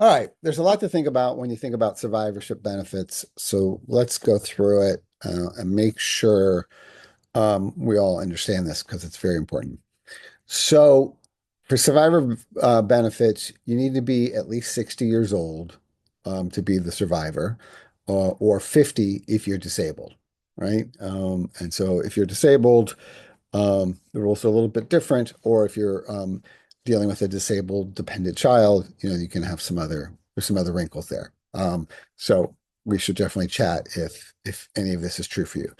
All right, there's a lot to think about when you think about survivorship benefits. So let's go through it and make sure we all understand this because it's very important. So for survivor benefits, you need to be at least 60 years old to be the survivor, or 50 if you're disabled, right? And so if you're disabled, the rules are a little bit different, or if you're dealing with a disabled dependent child, you can have there's some other wrinkles there. So we should definitely chat if any of this is true for you.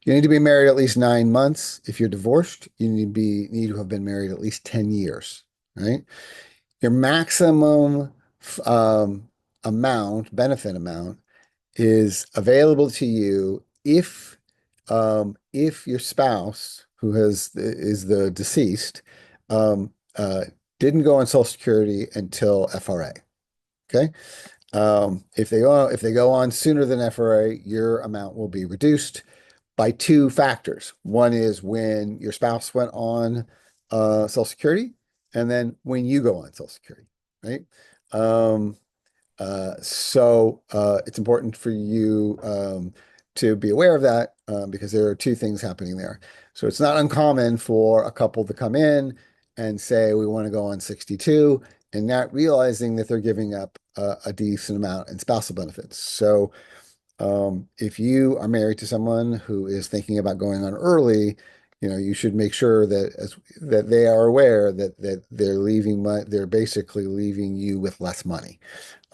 You need to be married at least 9 months. If you're divorced, you need to have been married at least 10 years, right? Your maximum um, benefit amount is available to you if your spouse who is the deceased um, didn't go on Social Security until FRA. Okay. If they go on sooner than FRA, your amount will be reduced by two factors. One is when your spouse went on Social Security, and then when you go on Social Security, right? Um, it's important for you to be aware of that because there are two things happening there. So it's not uncommon for a couple to come in and say, we want to go on 62, and not realizing that they're giving up a decent amount in spousal benefits. So if you are married to someone who is thinking about going on early, you should make sure that they are aware that they're basically leaving you with less money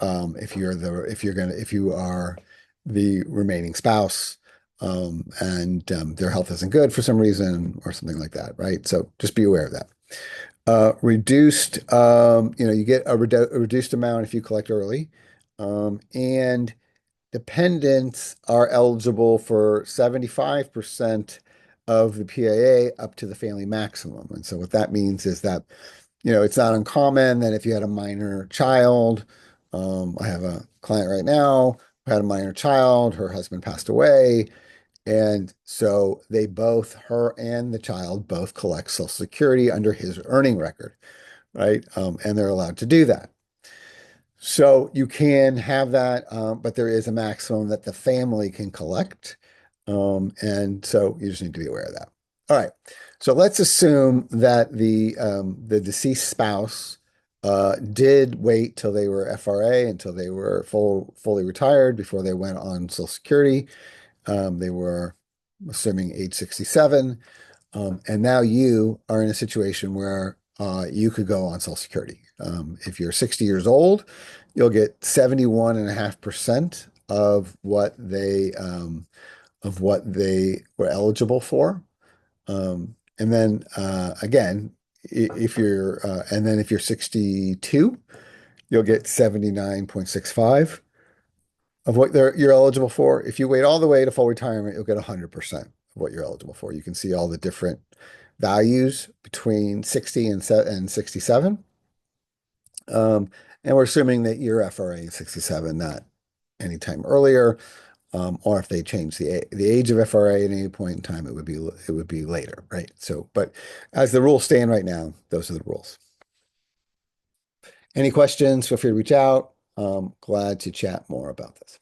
if you are the remaining spouse, and their health isn't good for some reason or something like that, right? So just be aware of that. You get a reduced amount if you collect early, and dependents are eligible for 75% of the PAA up to the family maximum. And so what that means is that it's not uncommon that if you had a minor child, I have a client right now who had a minor child, her husband passed away, and so her and the child both collect Social Security under his earning record, right? And they're allowed to do that. So you can have that, but there is a maximum that the family can collect. And so you just need to be aware of that. All right. So let's assume that the deceased spouse did wait till they were FRA, until they were fully retired before they went on Social Security. They were assuming age 67. And now you are in a situation where you could go on Social Security. If you're 60 years old, you'll get 71.5% of what they were eligible for. And then again, if you're 62, you'll get 79.65 of what you're eligible for. If you wait all the way to full retirement, you'll get 100% of what you're eligible for. You can see all the different values between 60 and 67. And we're assuming that you're FRA in 67, not anytime earlier. Or if they change the age of FRA at any point in time, it would be later, right? So, but as the rules stand right now, those are the rules. Any questions, feel free to reach out. Glad to chat more about this.